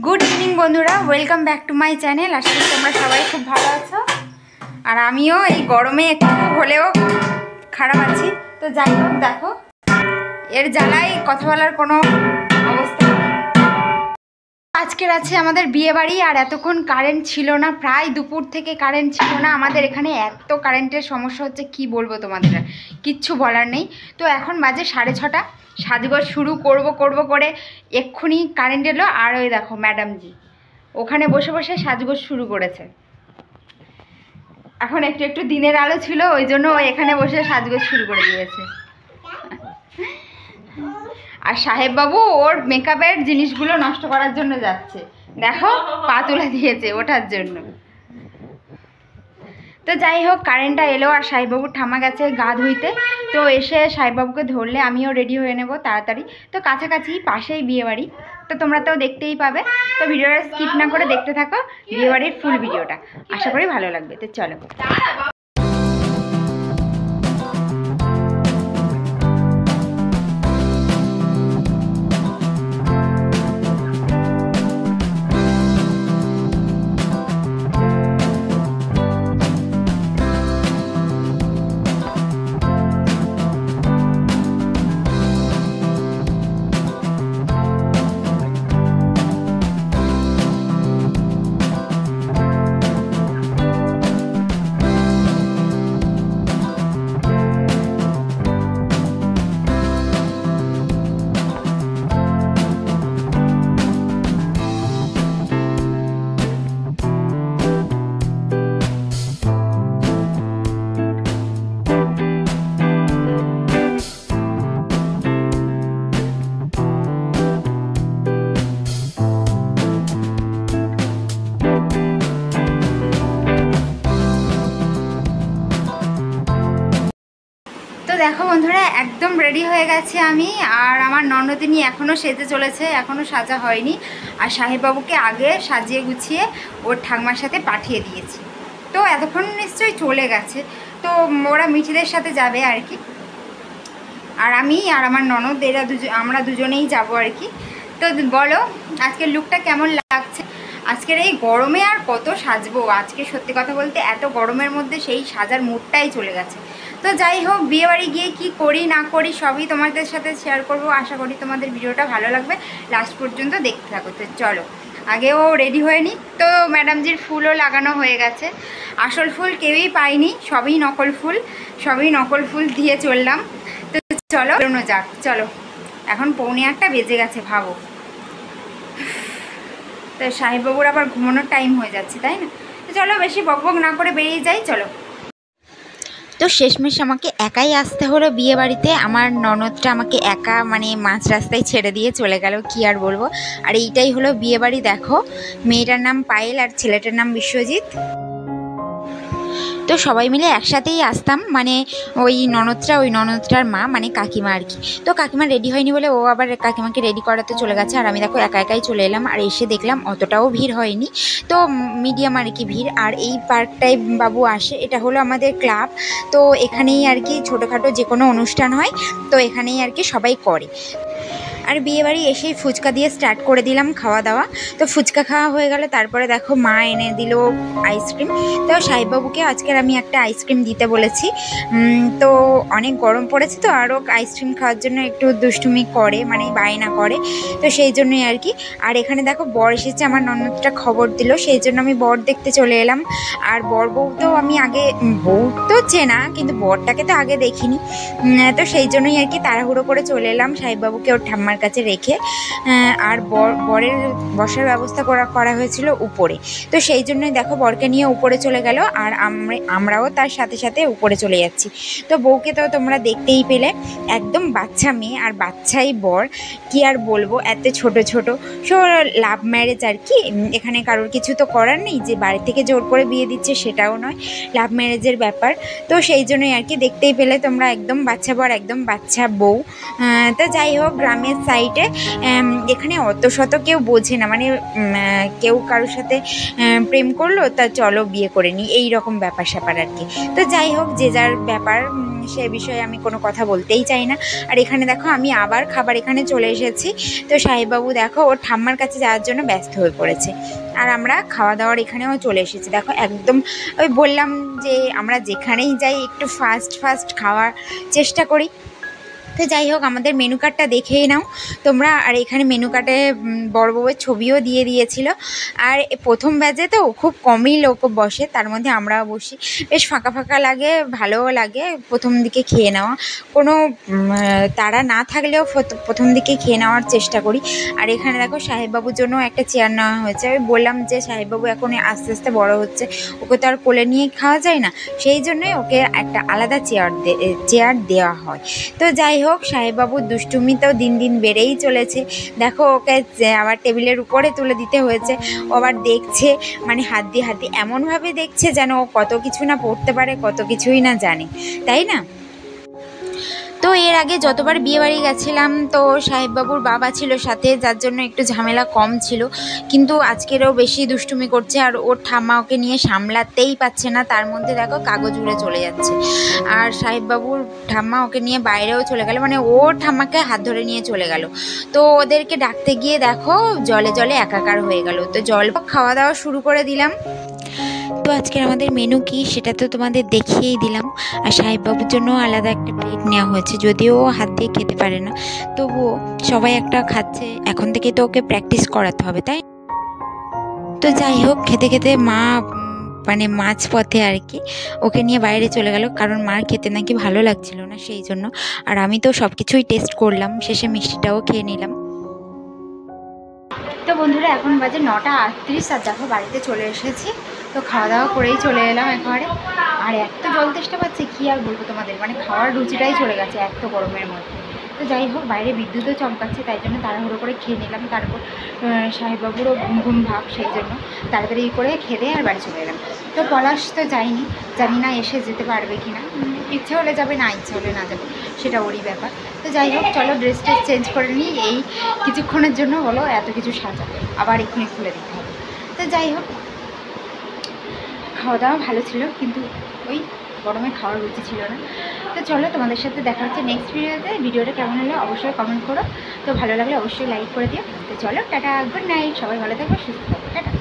Good evening বন্ধুরা, welcome back to my channel. আশা করি তোমরা সবাই খুব ভালো আছো, আর আমিও এই গরমে একটু হলেও খারাপ আছি। তো যাই হোক, দেখো এর জ্বালায় কথা বলার কোনো অবস্থা নেই। আজকের আছে আমাদের বিয়ে বাড়ি, আর এতক্ষণ কারেন্ট ছিল না, প্রায় দুপুর থেকে কারেন্ট ছিল না। আমাদের এখানে এত কারেন্টের সমস্যা হচ্ছে, কি বলবো তোমাদের, কিচ্ছু বলার নেই। তো এখন বাজে 6:30, সাজগোজ শুরু করব করে এক্ষুনি কারেন্ট এলো। আর ওই দেখো ম্যাডামজি ওখানে বসে বসে সাজগোজ শুরু করেছে। এখন একটু একটু দিনের আলো ছিল, ওই জন্য ও এখানে বসে সাজগোজ শুরু করে দিয়েছে। আর সাহেব বাবু ওর মেকআপের জিনিসগুলো নষ্ট করার জন্য যাচ্ছে, দেখো পা তুলে দিয়েছে ওঠার জন্য। তো যাই হোক, কারেন্টটা এলো আর সাহেববাবুর ঠামা গেছে গা ধুইতে। তো এসে সাহেববাবুকে ধরলে আমিও রেডি হয়ে নেব তাড়াতাড়ি। তো কাছাকাছি পাশেই বিয়েবাড়ি, তো তোমরা তো দেখতেই পাবে। তো ভিডিওটা স্কিপ না করে দেখতে থাকো, বিয়েবাড়ির ফুল ভিডিওটা, আশা করি ভালো লাগবে। তো চলো। দেখো বন্ধুরা, একদম রেডি হয়ে গেছে আমি, আর আমার ননদিনী এখনও সেজে চলেছে, এখনও সাজা হয়নি। আর সাহেববাবুকে আগে সাজিয়ে গুছিয়ে ওর ঠাকমার সাথে পাঠিয়ে দিয়েছি। তো এতক্ষণ নিশ্চয়ই চলে গেছে, তো ওরা মিঠিদের সাথে যাবে আর কি। আর আমি আর আমার ননদ এরা আমরা দুজনেই যাব আর কি। তো বলো আজকের লুকটা কেমন লাগছে? আজকের এই গরমে আর কত সাজবো, আজকে সত্যি কথা বলতে এত গরমের মধ্যে সেই সাজার মুডটাই চলে গেছে। তো যাই হোক, বিয়েবাড়ি গিয়ে কি করি না করি সবই তোমাদের সাথে শেয়ার করব। আশা করি তোমাদের ভিডিওটা ভালো লাগবে, লাস্ট পর্যন্ত দেখতে থাকো। তো চলো, আগেও রেডি হয়ে নি। তো ম্যাডামজির ফুলও লাগানো হয়ে গেছে, আসল ফুল কেউই পাইনি, সবই নকল ফুল দিয়ে চললাম। তো চলো বেরোনো যাক। চলো, এখন 1:45 বেজে গেছে, ভাবো। তো সাহেববাবুর আবার ঘুমানোর টাইম হয়ে যাচ্ছে, তাই না? তো চলো বেশি বকবক না করে বেরিয়ে যাই, চলো। তো শেষমেশ আমাকে একাই আসতে হলো বিয়ে বাড়িতে। আমার ননদটা আমাকে একা মাঝ রাস্তায় ছেড়ে দিয়ে চলে গেল, কি আর বলবো। আর এইটাই হলো বিয়ে বাড়ি। দেখো, মেয়েটার নাম পায়েল আর ছেলেটার নাম বিশ্বজিৎ। তো সবাই মিলে একসাথেই আসতাম, ওই ননদটার মা কাকিমা আর কি। তো কাকিমা রেডি হয়নি বলে ও আবার কাকিমাকে রেডি করাতে চলে গেছে, আর আমি দেখো একা একাই চলে এলাম। আর এসে দেখলাম অতটাও ভিড় হয়নি, তো মিডিয়াম আর কি ভিড়। আর এই পার্কটায় বাবু আসে, এটা হলো আমাদের ক্লাব। তো এখানেই আর কি ছোটোখাটো যে কোনো অনুষ্ঠান হয়, তো এখানেই আর কি সবাই করে। আর বিয়েবাড়ি এসেই ফুচকা দিয়ে স্টার্ট করে দিলাম খাওয়া দাওয়া। তো ফুচকা খাওয়া হয়ে গেলে তারপরে দেখো মা এনে দিল আইসক্রিম। তো সাহেববাবুকে আজকের আমি একটা আইসক্রিম দিতে বলেছি। তো অনেক গরম পড়েছে, তো আরও আইসক্রিম খাওয়ার জন্য একটু দুষ্টুমি করে, বায়না করে। তো সেই জন্যই আর কি। আর এখানে দেখো বর এসেছে, আমার ননদটা খবর দিল, সেই জন্য আমি বর দেখতে চলে এলাম। আর বউ তো আমি আগে, বউ তো চেনা, কিন্তু বরটাকে তো আগে দেখিনি। তো সেই জন্যই আর কি তাড়াহুড়ো করে চলে এলাম সাহেববাবুকে ওর ঠাম্মার কাছে রেখে। আর বরের বসার ব্যবস্থা করা হয়েছিল উপরে। তো সেই জন্যই দেখো বরকে নিয়ে উপরে চলে গেল, আর আমরাও তার সাথে সাথে উপরে চলে যাচ্ছি। তো বউকে তো তোমরা দেখতেই পেলে, একদম বাচ্চা মেয়ে আর বাচ্চাই বর, কি আর বলবো, এত ছোট লাভ ম্যারেজ আর কি। এখানে কারোর কিছু তো করার নেই, যে বাড়ি থেকে জোর করে বিয়ে দিচ্ছে সেটাও নয়, লাভ ম্যারেজের ব্যাপার। তো সেই জন্যই আর কি দেখতেই পেলে তোমরা, একদম বাচ্চা বর একদম বাচ্চা বউ। তো যাই হোক, গ্রামের সাইডে এখানে অত শত কেউ বোঝে না, মানে কেউ কারোর সাথে প্রেম করলো তা চলো বিয়ে করে নিই, এই রকম ব্যাপার স্যাপার আর কি। তো যাই হোক, যে যার ব্যাপার, সে বিষয়ে আমি কোনো কথা বলতেই চাই না। আর এখানে দেখো আমি আবার খাবার এখানে চলে এসেছি। তো সাহেববাবু দেখো ওর ঠাম্মার কাছে যাওয়ার জন্য ব্যস্ত হয়ে পড়েছে, আর আমরা খাওয়া দাওয়ার এখানেও চলে এসেছি। দেখো একদম ওই বললাম যে আমরা যেখানেই যাই একটু ফাস্ট ফাস্ট খাওয়ার চেষ্টা করি। তো যাই হোক, আমাদের মেনু কার্ডটা দেখেই নাও তোমরা। আর এখানে মেনু কার্ডে বড় বউয়ের ছবিও দিয়ে দিয়েছিল। আর প্রথম ব্যাচে তো খুব কমই লোক বসে, তার মধ্যে আমরাও বসি, বেশ ফাঁকা ফাঁকা লাগে, ভালোও লাগে প্রথম দিকে খেয়ে নেওয়া। কোনো তাড়া না থাকলেও প্রথম দিকে খেয়ে নেওয়ার চেষ্টা করি। আর এখানে দেখো সাহেববাবুর জন্য একটা চেয়ার নেওয়া হয়েছে। আমি বললাম যে সাহেববাবু এখন আস্তে আস্তে বড় হচ্ছে, ওকে তো আর কোলে নিয়ে খাওয়া যায় না, সেই জন্যই ওকে একটা আলাদা চেয়ার দেওয়া হয়। তো যাই হোক, সাহেববাবুর দুষ্টুমি তো দিন দিন বেড়েই চলেছে। দেখো ওকে আবার টেবিলের উপরে তুলে দিতে হয়েছে, ও আবার দেখছে, মানে হাত দিয়ে এমনভাবে দেখছে যেন ও কত কিছু না পড়তে পারে, কত কিছুই না জানে, তাই না? তো এর আগে যতবার বিয়েবাড়ি গেছিলাম তো সাহেববাবুর বাবা ছিল সাথে, যার জন্য একটু ঝামেলা কম ছিল, কিন্তু আজকেরও বেশি দুষ্টুমি করছে। আর ওর ঠাম্মা ওকে নিয়ে সামলাতেই পারছে না, তার মধ্যে দেখো কাগজ উড়ে চলে যাচ্ছে। আর সাহেববাবুর ঠাম্মা ওকে নিয়ে বাইরেও চলে গেল, মানে ওর ঠাম্মাকে হাত ধরে নিয়ে চলে গেল। তো ওদেরকে ডাকতে গিয়ে দেখো জলে জলে একাকার হয়ে গেল। তো জল খাওয়া দাওয়া শুরু করে দিলাম। তো আজকের আমাদের মেনু কি সেটা তো তোমাদের দেখিয়েই দিলাম। আর সাহেববাবুর জন্য আলাদা একটা প্লেট নেওয়া হয়েছে, যদিও ও হাত দিয়ে খেতে পারে না, তবুও সবাই একটা খাচ্ছে, এখন থেকে তো ওকে প্র্যাকটিস করাতে হবে, তাই। তো যাই হোক, খেতে খেতে মা মানে মাঝ পথে আর কি ওকে নিয়ে বাইরে চলে গেল, কারণ মার খেতে নাকি ভালো লাগছিল না সেই জন্য। আর আমি তো সব কিছুই টেস্ট করলাম, শেষে মিষ্টিটাও খেয়ে নিলাম। তো বন্ধুরা এখন বাজে 9:38, আর দেখো বাড়িতে চলে এসেছি। তো খাওয়া দাওয়া করেই চলে এলাম একবারে। আর এত জল তেষ্টা পাচ্ছে কী আর বলবো তোমাদের, মানে খাওয়ার রুচিটাই চলে গেছে এত গরমের মধ্যে। তো যাই হোক, বাইরে বিদ্যুৎও চমকাচ্ছে, তাই জন্য তাড়াহুড়ো করে খেয়ে নিলাম। তারপর সাহেববাবুরও ঘুম ঘুম ভাব, সেই জন্য তাড়াতাড়ি করে খেয়ে আর বাড়ি চলে এলাম। তো পলাশ তো যাইনি, জানি না এসে যেতে পারবে কি না, ইচ্ছে হলে যাবে, না ইচ্ছে হলে না যাবে, সেটা ওরই ব্যাপার। তো যাই হোক, চলো ড্রেস চেঞ্জ করে নিই, এই কিছুক্ষণের জন্য হলো এত কিছু সাজা, আবার এক্ষুনি খুলে দিতে হবে। তো যাই হোক, খাওয়া দাওয়া ভালো ছিল, কিন্তু ওই গরমে খাওয়ার রুচি ছিল না। তো চলো, তোমাদের সাথে দেখা হচ্ছে নেক্সট ভিডিওতে। ভিডিওটা কেমন হলো অবশ্যই কমেন্ট করো, তো ভালো লাগলে অবশ্যই লাইক করে দিও। তো চলো, টাটা, গুড নাইট, সবাই ভালো থাকবে, সুস্থ থাকবে, টাটা।